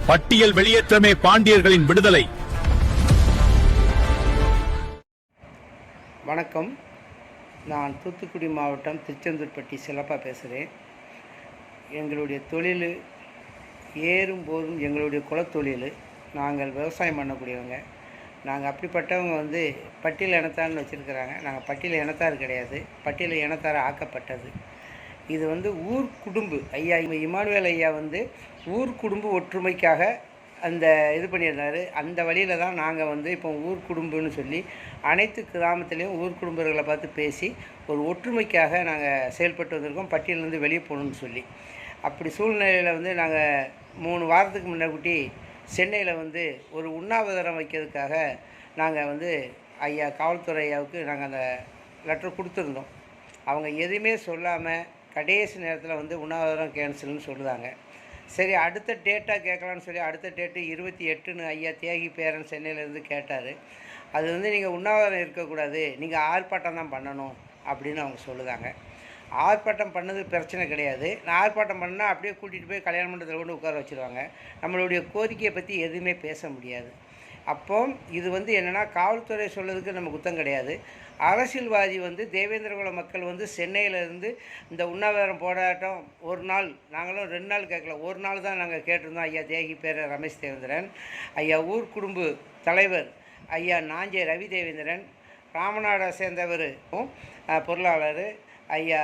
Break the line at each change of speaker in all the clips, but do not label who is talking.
பட்டியல் வெளியேற்றமே பாண்டியர்களின் விடுதலை.
வணக்கம். நான் தூத்துக்குடி மாவட்டம் திருச்செந்தூர்பட்டி செல்லப்பா பேசுகிறேன். எங்களுடைய தொழில் ஏறும் போதும் எங்களுடைய குலத்தொழில். நாங்கள் விவசாயம் பண்ணக்கூடியவங்க. நாங்கள் அப்படிப்பட்டவங்க பட்டியல் இனத்தார்னு வச்சுருக்கிறாங்க. நாங்கள் பட்டியல் இனத்தார் கிடையாது, பட்டியல் இனத்தார் ஆக்கப்பட்டது. இது ஊர் குடும்பு ஐயா இமானுவேல் ஐயா ஊர் குடும்ப ஒற்றுமைக்காக அந்த இது பண்ணியிருந்தார். அந்த வழியில் தான் நாங்கள் இப்போ ஊர் குடும்பம்னு சொல்லி அனைத்து கிராமத்துலேயும் ஊர் குடும்பங்களை பார்த்து பேசி ஒரு ஒற்றுமைக்காக நாங்கள் செயல்பட்டு வந்திருக்கோம், பட்டியலேருந்து வெளியே போகணுன்னு சொல்லி. அப்படி சூழ்நிலையில் நாங்கள் 3 வாரத்துக்கு முன்னாடி சென்னையில் ஒரு உண்ணாவிரதம் வைக்கிறதுக்காக நாங்கள் ஐயா காவல்துறை ஐயாவுக்கு நாங்கள் அந்த லெட்டர் கொடுத்துருந்தோம். அவங்க எதுவுமே சொல்லாமல் கடைசி நேரத்தில் உண்ணாவிரதம் கேன்சல்னு சொல்லுதாங்க. சரி, அடுத்த டேட்டாக கேட்கலான்னு சொல்லி அடுத்த டேட்டு 28ன்னு ஐயா தியாகி பேரன் சென்னையிலேருந்து கேட்டார். அது நீங்கள் உண்ணாவிரதம் இருக்கக்கூடாது, நீங்கள் ஆர்ப்பாட்டம் தான் பண்ணணும் அப்படின்னு அவங்க சொல்லுதாங்க. ஆர்ப்பாட்டம் பண்ணது பிரச்சனை கிடையாது. நான் ஆர்ப்பாட்டம் பண்ணால் அப்படியே கூட்டிகிட்டு போய் கல்யாண மண்டபத்தில் கொண்டு உட்கார வச்சுருவாங்க. நம்மளுடைய கோரிக்கையை பற்றி எதுவுமே பேச முடியாது. அப்போ இது என்னென்னா, காவல்துறை சொல்கிறதுக்கு நம்ம குத்தம் கிடையாது. அரசியல்வாதி தேவேந்திரகுல மக்கள் சென்னையிலேருந்து இந்த உண்ணாவிரதம் போராட்டம் ஒரு நாள், நாங்களும் 2 நாள் கேட்கல, ஒரு நாள் தான் நாங்கள் கேட்டிருந்தோம். ஐயா தியாகி பேரர் ரமேஷ் தேவேந்திரன், ஐயா ஊர் குடும்ப தலைவர் ஐயா நாஞ்சே ரவி தேவேந்திரன், ராமநாடை சேர்ந்தவர் பொருளாளர் ஐயா,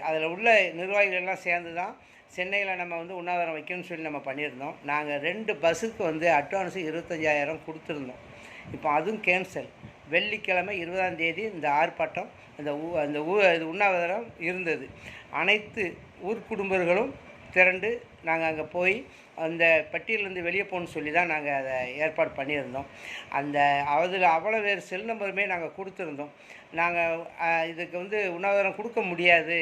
அதில் உள்ள நிர்வாகிகள் எல்லாம் சேர்ந்து தான் சென்னையில் நம்ம உண்ணாவிரதம் வைக்கணும்னு சொல்லி நம்ம பண்ணியிருந்தோம். நாங்கள் 2 பஸ்ஸுக்கு அட்வான்ஸு 25,000 கொடுத்துருந்தோம். இப்போ அதுவும் கேன்சல். வெள்ளிக்கிழமை 20ஆம் தேதி இந்த ஆர்ப்பாட்டம், அந்த இது உண்ணாவிரதம் இருந்தது. அனைத்து ஊர் குடும்பர்களும் திரண்டு நாங்கள் அங்கே போய் அந்த பட்டியலேருந்து வெளியே போகணுன்னு சொல்லி தான் நாங்கள் அதை ஏற்பாடு பண்ணியிருந்தோம். அதில் அவ்வளோ வேறு செல் நம்பருமே நாங்கள் கொடுத்துருந்தோம். நாங்கள் இதுக்கு உண்ணாவிரதம் கொடுக்க முடியாது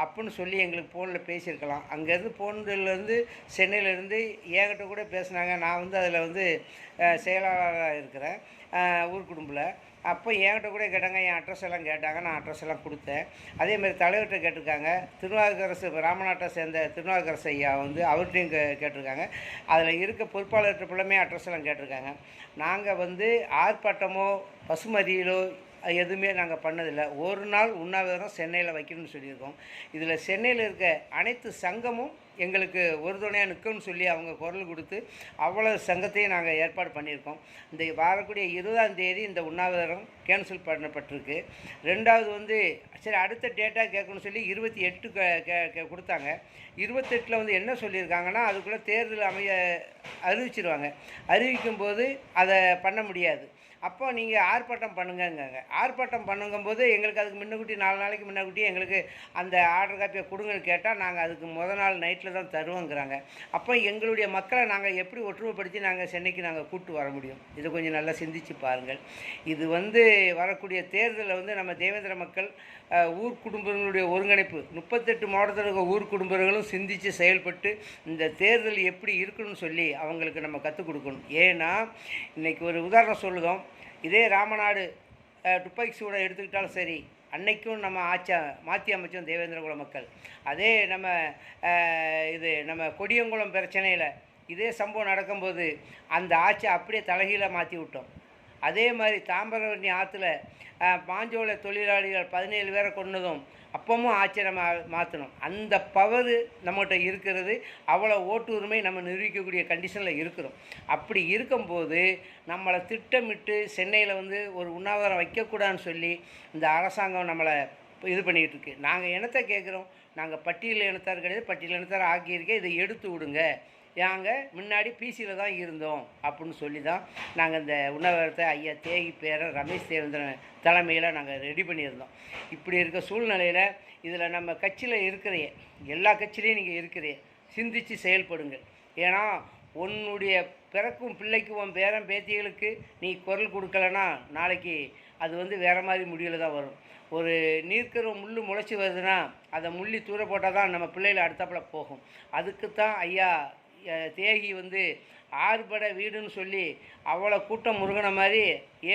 அப்படின்னு சொல்லி எங்களுக்கு ஃபோனில் பேசியிருக்கலாம். அங்கேருந்து போனதுலேருந்து சென்னையிலேருந்து என்கிட்ட கூட பேசினாங்க. நான் அதில் செயலாளராக இருக்கிறேன் ஊர் குடும்பில். அப்போ என்கிட்ட கூட கேட்டாங்க, என் அட்ரஸ் எல்லாம் கேட்டாங்க. நான் அட்ரஸ் எல்லாம் கொடுத்தேன். அதேமாதிரி தலைவர்கிட்ட கேட்டிருக்காங்க. திருநாவுக்கரசு ராமநாட்டை சேர்ந்த திருநாவுக்கரசு ஐயா அவர்கிட்டையும் கேட்டிருக்காங்க. அதில் இருக்க பொறுப்பாளர்கிட்ட பிள்ளைமே அட்ரஸ் எல்லாம் கேட்டிருக்காங்க. நாங்கள் ஆர்ப்பாட்டமோ பசுமதியிலோ எதுவுமே நாங்கள் பண்ணதில்லை. ஒரு நாள் உண்ணாவிரதம் சென்னையில் வைக்கணும்னு சொல்லியிருக்கோம். இதில் சென்னையில் இருக்க அனைத்து சங்கமும் எங்களுக்கு ஒரு துணையாக நிற்கும்னு சொல்லி அவங்க குரல் கொடுத்து அவ்வளோ சங்கத்தையும் நாங்கள் ஏற்பாடு பண்ணியிருக்கோம். இந்த வரக்கூடிய 20ஆம் தேதி இந்த உண்ணாவிரதம் கேன்சல் பண்ணப்பட்டிருக்கு. 2வது சரி அடுத்த டேட்டாக கேட்கணும்னு சொல்லி 28 கொடுத்தாங்க. 28ல் என்ன சொல்லியிருக்காங்கன்னா, அதுக்குள்ளே தேர்தல் அறிவிச்சிருவாங்க. அறிவிக்கும்போது அதை பண்ண முடியாது. அப்போ நீங்கள் ஆர்ப்பாட்டம் பண்ணுங்கங்க. ஆர்ப்பாட்டம் பண்ணுங்கும்போது எங்களுக்கு அதுக்கு முன்னக்கூட்டி 4 நாளைக்கு முன்னக்கூட்டி எங்களுக்கு அந்த ஆர்டர் காப்பியை கொடுங்கன்னு கேட்டால் நாங்கள் அதுக்கு நாள் நைட்டில் தான் தருவோங்கிறாங்க. அப்போ எங்களுடைய மக்களை நாங்கள் எப்படி ஒற்றுமைப்படுத்தி நாங்கள் சென்னைக்கு நாங்கள் கூட்டு வர முடியும்? இதை கொஞ்சம் நல்லா சிந்திச்சு பாருங்கள். இது வரக்கூடிய தேர்தலில் நம்ம தேவேந்திர மக்கள் ஊர் குடும்பங்களுடைய ஒருங்கிணைப்பு 38 மாவட்டத்தில் இருக்க ஊர் குடும்பங்களும் சிந்தித்து செயல்பட்டு இந்த தேர்தல் எப்படி இருக்குன்னு சொல்லி அவங்களுக்கு நம்ம கற்றுக் கொடுக்கணும். ஏன்னா இன்றைக்கி ஒரு உதாரணம் சொல்லுதோம். இதே ராமநாடு துப்பாக்கி சூடை எடுத்துக்கிட்டாலும் சரி, அன்னைக்கும் நம்ம மாற்றி அமைச்சோம் தேவேந்திரகுல மக்கள். அதே நம்ம கொடியங்குளம் பிரச்சனையில் இதே சம்பவம் நடக்கும்போது அந்த ஆட்சி அப்படியே தலைகீழாக மாற்றி விட்டோம். அதே மாதிரி தாம்பரவர்ணி ஆற்றுல பாஞ்சோலை தொழிலாளிகள் 17 பேரை கொன்னதும் அப்பவும் ஆட்சி நம்ம மாற்றணும். அந்த பவர் நம்மகிட்ட இருக்கிறது. அவ்வளோ ஓட்டு உரிமை நம்ம நிரூபிக்கக்கூடிய கண்டிஷனில் இருக்கிறோம். அப்படி இருக்கும்போது நம்மளை திட்டமிட்டு சென்னையில் ஒரு உண்ணாவிரதம் வைக்கக்கூடாதுன்னு சொல்லி இந்த அரசாங்கம் நம்மளை இது பண்ணிக்கிட்டு இருக்கு. நாங்கள் இனத்தை கேட்குறோம். நாங்கள் பட்டியல் இனத்தார் கிடையாது, பட்டியல் இனத்தார் ஆக்கியிருக்கேன், இதை எடுத்து விடுங்க. நாங்கள் முன்னாடி பிசியில் தான் இருந்தோம் அப்படின்னு சொல்லி தான் நாங்கள் இந்த உண்ணாவிரதத்தை ஐயா தியாகி பேரன் ரமேஷ் தேவேந்திரன் தலைமையில் நாங்கள் ரெடி பண்ணியிருந்தோம். இப்படி இருக்க சூழ்நிலையில் இதில் நம்ம கட்சியில் இருக்கிற எல்லா கட்சியிலையும் நீங்கள் இருக்கிறீங்க, சிந்தித்து செயல்படுங்கள். ஏன்னா உன்னுடைய பிறக்கும் பிள்ளைக்கு உன் பேரன் பேத்திகளுக்கு நீ குரல் கொடுக்கலன்னா நாளைக்கு அது வேறு மாதிரி முடிவில் தான் வரும். ஒரு நீர்க்கரு முள் முளைச்சி வருதுன்னா அதை முள்ளி தூர போட்டால் தான் நம்ம பிள்ளைகள் அடுத்தாப்பில் போகும். அதுக்குத்தான் ஐயா தியாகி 6 படை வீடுன்னு சொல்லி அவ்வளோ கூட்டம் முருகனை மாதிரி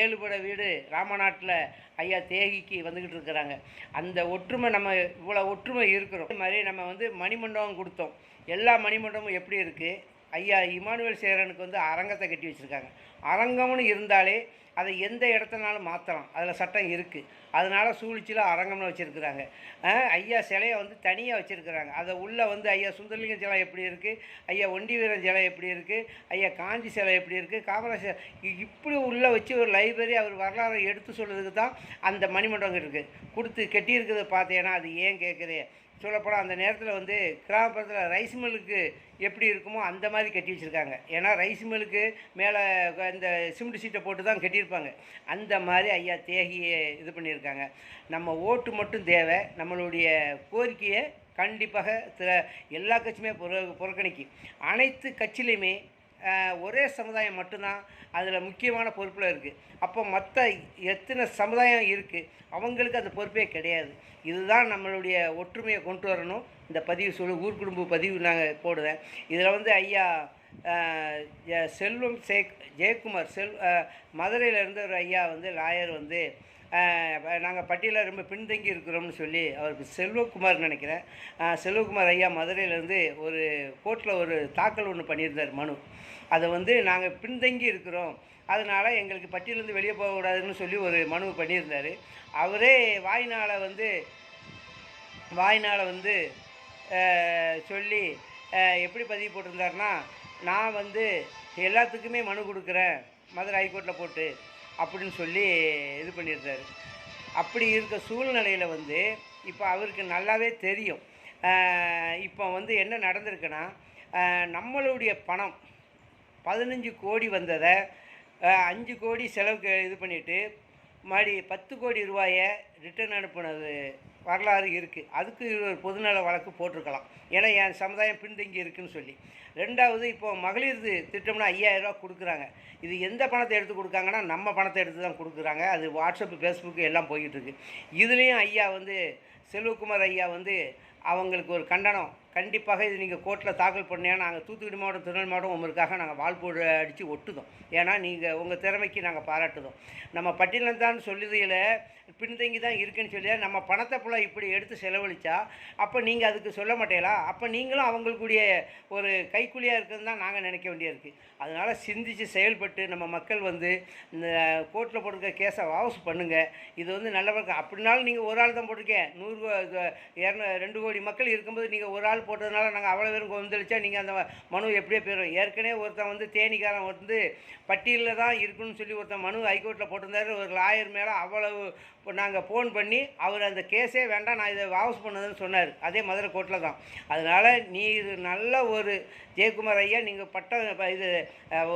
7 படை வீடு ராமநாட்டில் ஐயா தியாகிக்கு வந்துக்கிட்டு இருக்கிறாங்க. அந்த ஒற்றுமை நம்ம இவ்வளோ ஒற்றுமை இருக்கிறோம். அதே மாதிரி நம்ம மணிமண்டபம் கொடுத்தோம். எல்லா மணிமண்டபமும் எப்படி இருக்குது, ஐயா இமானுவேல் சேரனுக்கு வந்து அரங்கத்தை கட்டி வச்சுருக்காங்க. அரங்கம்னு இருந்தாலே அதை எந்த இடத்துனாலும் மாற்றலாம், அதில் சட்டம் இருக்குது. அதனால் சூழ்ச்சியில் அரங்கம்னு வச்சுருக்குறாங்க. ஐயா சிலையை வந்து தனியாக வச்சுருக்குறாங்க. அதை உள்ளே வந்து ஐயா சுந்தரலிங்க சிலை எப்படி இருக்குது, ஐயா ஒண்டி வீரன் சிலை எப்படி இருக்குது, ஐயா காஞ்சி சிலை எப்படி இருக்குது, காமராஜர் இப்படி உள்ளே வச்சு ஒரு லைப்ரரி அவர் வரலாறை எடுத்து சொல்கிறதுக்கு தான் அந்த மணிமண்டபம் இருக்குது கொடுத்து கட்டியிருக்கிறத பார்த்தேன்னா அது ஏன் கேட்குறே. சொல்லப்போனால் அந்த நேரத்தில் வந்து கிராமப்புறத்தில் ரைஸ் மில்லுக்கு எப்படி இருக்குமோ அந்த மாதிரி கட்டி வச்சுருக்காங்க. ஏன்னா ரைஸ் மில்லுக்கு மேலே இந்த சிமெண்ட் சீட்டை போட்டு தான் கட்டியிருப்பாங்க. அந்த மாதிரி ஐயா தேகியை இது பண்ணியிருக்காங்க. நம்ம ஓட்டு மட்டும் தேவை. நம்மளுடைய கோரிக்கையை கண்டிப்பாக எல்லா கட்சியுமே புறக்கணிக்கும். அனைத்து கட்சியிலையுமே ஒரே சமுதாயம் மட்டும்தான் அதில் முக்கியமான பொறுப்பில் இருக்குது. அப்போ மற்ற எத்தனை சமுதாயம் இருக்குது அவங்களுக்கு அந்த பொறுப்பே கிடையாது. இதுதான் நம்மளுடைய ஒற்றுமையை கொண்டு வரணும். இந்த பதிவு ஊர் குடும்ப பதிவு நாங்கள் போடுவேன். இதில் வந்து ஐயா செல்வம் ஜெயக்குமார் மதுரையிலேருந்து ஒரு ஐயா வந்து லாயர் வந்து நாங்கள் பட்டியலில் ரொம்ப பின்தங்கி இருக்கிறோம்னு சொல்லி அவருக்கு செல்வகுமார் நினைக்கிறேன். செல்வகுமார் ஐயா மதுரையிலேருந்து ஒரு கோர்ட்டில் ஒரு தாக்கல் ஒன்று பண்ணியிருந்தார் மனு. அதை வந்து நாங்கள் பின்தங்கி இருக்கிறோம், அதனால் எங்களுக்கு பட்டியலேருந்து வெளியே போகக்கூடாதுன்னு சொல்லி ஒரு மனு பண்ணியிருந்தார். அவரே வாய்னால் வந்து சொல்லி எப்படி பதிவு போட்டிருந்தாருன்னா, நான் வந்து எல்லாத்துக்குமே மனு கொடுக்குறேன் மதுரை ஹைகோர்ட்டில் போட்டு அப்படின்னு சொல்லி இது பண்ணியிருந்தார். அப்படி இருக்க சூழ்நிலையில் வந்து இப்போ அவருக்கு நல்லாவே தெரியும் இப்போ வந்து என்ன நடந்திருக்குன்னா, நம்மளுடைய பணம் 15 கோடி வந்ததை 5 கோடி செலவுக்கு இது பண்ணிவிட்டு மறுபடி 10 கோடி ரூபாயை ரிட்டர்ன் அனுப்புனது வரலாறு இருக்குது. அதுக்கு ஒரு பொதுநல வழக்கு போட்டிருக்கலாம், ஏன்னா என் சமுதாயம் பின்தங்கி இருக்குதுன்னு சொல்லி. ரெண்டாவது, இப்போது மகளிர் திட்டம்னா 5000 ரூபா கொடுக்குறாங்க. இது எந்த பணத்தை எடுத்து கொடுக்காங்கன்னா நம்ம பணத்தை எடுத்து தான் கொடுக்குறாங்க. அது வாட்ஸ்அப்பு ஃபேஸ்புக்கு எல்லாம் போய்கிட்டுருக்கு. இதுலேயும் ஐயா வந்து செல்வகுமார் ஐயா வந்து அவங்களுக்கு ஒரு கண்டனம், கண்டிப்பாக இது நீங்கள் கோர்ட்டில் தாக்கல் பண்ணீங்கன்னா நாங்கள் தூத்துக்குடி மாவட்டம் திருநெல்வேலி மாவட்டம் உங்களுக்காக நாங்கள் வால்போடு அடித்து ஒட்டுதோம். ஏன்னா நீங்கள் உங்கள் திறமைக்கு நாங்கள் பாராட்டுதோம். நம்ம பட்டியலில் தான் சொல்லுதில் பின்தங்கி தான் இருக்குன்னு சொல்லி நம்ம பணத்தை போல் இப்படி எடுத்து செலவழித்தா அப்போ நீங்கள் அதுக்கு சொல்ல மாட்டீங்களா? அப்போ நீங்களும் அவங்களுக்குடைய ஒரு கைக்கூலியாக இருக்குதுன்னு தான் நாங்கள் நினைக்க வேண்டியிருக்கு. அதனால் சிந்தித்து செயல்பட்டு நம்ம மக்கள் வந்து இந்த கோர்ட்டில் போட்டிருக்க கேஸை வாபஸ் பண்ணுங்கள். இது வந்து நல்ல அப்படின்னாலும் நீங்கள் ஒரு ஆள் தான் போட்டிருக்கேன். 2 கோடி மக்கள் இருக்கும்போது நீங்கள் ஒரு ஆள் போட்டதுனால நாங்கள் அவ்வளோ பேரும் கொந்தளிச்சா நீங்கள் அந்த மனு எப்படியே போயிடும். ஏற்கனவே ஒருத்தன் வந்து தேனிக்காரன் வந்து பட்டியலில் தான் இருக்குன்னு சொல்லி ஒருத்தன் மனு ஹைகோர்ட்டில் போட்டிருந்தாரு. ஒரு லாயர் மேலே அவ்வளவு நாங்கள் ஃபோன் பண்ணி அவர் அந்த கேஸே வேண்டாம் நான் இதை வாபஸ் பண்ணதுன்னு சொன்னார். அதே மதுரை கோர்ட்டில் தான். அதனால் நீ நல்ல ஒரு ஜெயக்குமார் ஐயா, நீங்கள் இது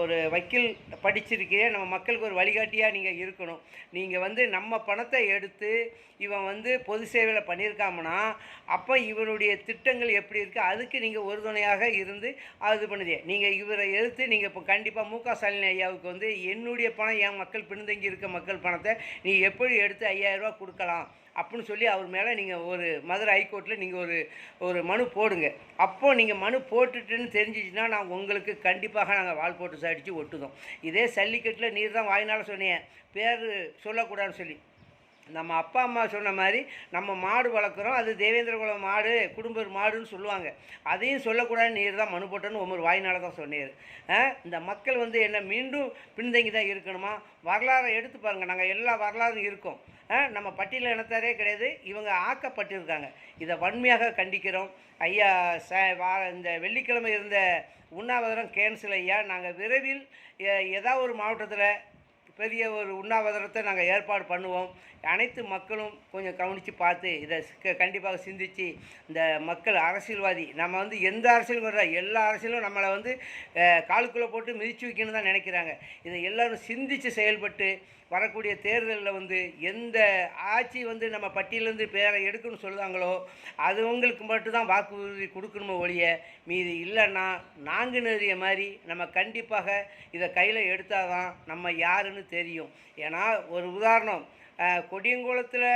ஒரு வக்கீல் படிச்சிருக்கீங்க, நம்ம மக்களுக்கு ஒரு வழிகாட்டியாக நீங்கள் இருக்கணும். நீங்கள் வந்து நம்ம பணத்தை எடுத்து இவன் வந்து பொது சேவையில் பண்ணியிருக்காமனா அப்போ இவருடைய திட்டங்கள் எப்படி இருக்குது அதுக்கு நீங்கள் உறுதுணையாக இருந்து அது பண்ணுதே. நீங்கள் இவரை எதிர்த்து நீங்கள் இப்போ கண்டிப்பாக மு.க. ஸ்டாலின் ஐயாவுக்கு வந்து என்னுடைய பணம் என் மக்கள் பின்தங்கி இருக்க மக்கள் பணத்தை நீ எப்படி எடுத்து 5000 ரூபா கொடுக்கலாம் அப்படின்னு சொல்லி அவர் மேலே நீங்கள் ஒரு மதுரை ஹைகோர்ட்டில் நீங்கள் ஒரு மனு போடுங்க. அப்போது நீங்கள் மனு போட்டுட்டுன்னு தெரிஞ்சிச்சுன்னா நான் உங்களுக்கு கண்டிப்பாக நாங்கள் வால் போட்டு அடித்து ஒட்டுதோம். இதே சல்லிக்கட்டில் நீர் தான் வாயினால் சொன்னேன் பேர் சொல்லக்கூடாதுன்னு சொல்லி. நம்ம அப்பா அம்மா சொன்ன மாதிரி நம்ம மாடு வளர்க்குறோம், அது தேவேந்திர குல மாடு குடும்ப மாடுன்னு சொல்லுவாங்க. அதையும் சொல்லக்கூடாதுன்னு நீர் தான் மனு போட்டோன்னு ஒவ்வொரு வாயினால் தான் சொன்னார். இந்த மக்கள் வந்து என்ன மீண்டும் பின்தங்கி தான் இருக்கணுமா? வரலாறை எடுத்து பாருங்கள், நாங்கள் எல்லா வரலாறும் இருக்கோம். நம்ம பட்டியலில் இனத்தாரே கிடையாது, இவங்க ஆக்கப்பட்டிருக்காங்க. இதை வன்மையாக கண்டிக்கிறோம். ஐயா இந்த வெள்ளிக்கிழமை இருந்த உண்ணாவிரதம் கேன்சல் ஐயா. நாங்கள் விரைவில் ஏதாவது ஒரு மாவட்டத்தில் பெரிய ஒரு உண்ணாவிரதத்தை நாங்கள் ஏற்பாடு பண்ணுவோம். அனைத்து மக்களும் கொஞ்சம் கவனித்து பார்த்து இதை கண்டிப்பாக சிந்தித்து இந்த மக்கள் அரசியல்வாதி நம்ம வந்து எந்த அரசியலும் வர்ற எல்லா அரசியலும் நம்மளை வந்து காலுக்குள்ளே போட்டு மிதித்து வைக்கணும்னு தான் நினைக்கிறாங்க. இதை எல்லோரும் சிந்தித்து செயல்பட்டு வரக்கூடிய தேர்தலில் வந்து எந்த ஆட்சி வந்து நம்ம பட்டியலேருந்து பேரை எடுக்கணும்னு சொல்லுவாங்களோ அதுவங்களுக்கு மட்டும்தான் வாக்குறுதி கொடுக்கணுமோ ஒழிய மீது இல்லைன்னா நான்கு நெறிய மாதிரி நம்ம கண்டிப்பாக இதை கையில் எடுத்தால் தான் நம்ம யாருன்னு தெரியும். ஏன்னா ஒரு உதாரணம், கொடியங்குளத்தில்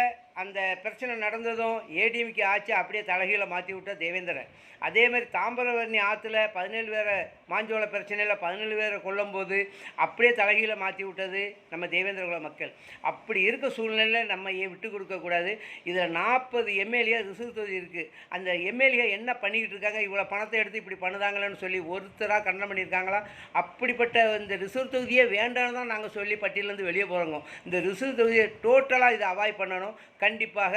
அந்த பிரச்சனை நடந்ததும் ஏடிஎம்கே ஆட்சி அப்படியே தலைகீழ மாற்றி விட்ட தேவேந்திரன். அதே மாதிரி தாம்பரவர்ணி ஆற்றுல 17 பேரை மாஞ்சோள பிரச்சனையில் 17 பேரை கொல்லும்போது அப்படியே தலைகீழ மாற்றி விட்டது நம்ம தேவேந்திரகுல மக்கள். அப்படி இருக்க சூழ்நிலையில் நம்ம ஏன் விட்டு கொடுக்கக்கூடாது. இதில் 40 எம்எல்ஏ ரிசர்வ் தொகுதி இருக்குது. அந்த எம்எல்ஏ என்ன பண்ணிக்கிட்டு இருக்காங்க, இவ்வளோ பணத்தை எடுத்து இப்படி பண்ணுதாங்களேன்னு சொல்லி ஒருத்தராக கண்டனம் பண்ணியிருக்காங்களா? அப்படிப்பட்ட இந்த ரிசர்வ் தொகுதியே வேண்டாம்னு தான் நாங்கள் சொல்லி பட்டியலேருந்து வெளியே போகிறோங்க. இந்த ரிசர்வ் தொகுதியை டோட்டலாக இதை அவாய்ட் பண்ணணும். கண்டிப்பாக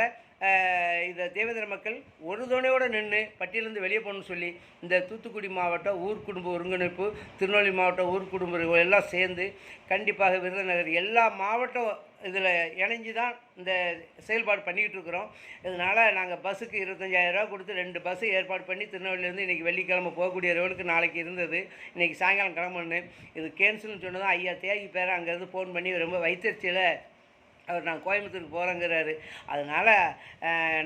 இதை தேவேந்திர மக்கள் ஒரு துணையோடு நின்று பட்டியலேருந்து வெளியே போகணும்னு சொல்லி இந்த தூத்துக்குடி மாவட்டம் ஊர் குடும்ப ஒருங்கிணைப்பு, திருநெல்வேலி மாவட்டம் ஊர் குடும்ப எல்லாம் சேர்ந்து கண்டிப்பாக விருதுநகர் எல்லா மாவட்டம் இதில் இணைஞ்சு தான் இந்த செயல்பாடு பண்ணிக்கிட்டு இருக்கிறோம். இதனால் நாங்கள் பஸ்ஸுக்கு 25,000 ரூபா கொடுத்து 2 பஸ்ஸு ஏற்பாடு பண்ணி திருநெல்வேலியிலேருந்து இன்றைக்கி வெள்ளிக்கிழமை போகக்கூடிய ரோடுக்கு நாளைக்கு இருந்தது. இன்றைக்கி சாயங்காலம் கிளம்புன்னு இது கேன்சல்னு சொன்னதான் ஐயா தேகி பேரை அங்கேருந்து ஃபோன் பண்ணி ரொம்ப வைத்தறிச்சியில் அவர் நான் கோயம்புத்தூருக்கு போகிறேங்கிறாரு. அதனால்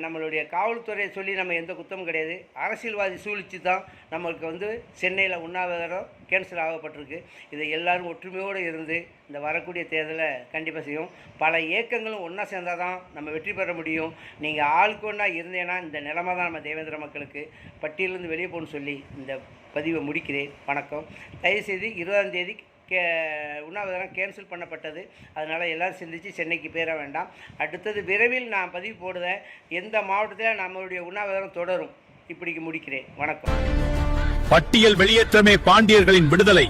நம்மளுடைய காவல்துறையை சொல்லி நம்ம எந்த குத்தமும் கிடையாது. அரசியல்வாதி சூழ்ச்சி தான் நம்மளுக்கு சென்னையில் உண்ணாவிரதம் கேன்சல் ஆகப்பட்டிருக்கு. இதை எல்லோரும் ஒற்றுமையோடு இருந்து இந்த வரக்கூடிய தேர்தலை கண்டிப்பாக செய்யும். பல இயக்கங்களும் ஒன்றா சேர்ந்தால் தான் நம்ம வெற்றி பெற முடியும். நீங்கள் ஆளுக்கு ஒன்றா இருந்தேன்னா இந்த நிலைமை தான் நம்ம தேவேந்திர மக்களுக்கு. பட்டியலேருந்து வெளியே போகணும்னு சொல்லி இந்த பதிவை முடிக்கிறேன். வணக்கம். தயவுசெய்து 20ஆம் தேதி உண்ணாவிரதம் கேன்சல் பண்ணப்பட்டது. அதனால் எல்லோரும் சிந்தித்து சென்னைக்கு போயிட வேண்டாம். அடுத்தது விரைவில் நான் பதிவு போடுவேன். எந்த மாவட்டத்தில் நம்மளுடைய உண்ணாவிரதம் தொடரும். இப்படிக்கு முடிக்கிறேன். வணக்கம்.
பட்டியல் வெளியேற்றமே பாண்டியர்களின் விடுதலை.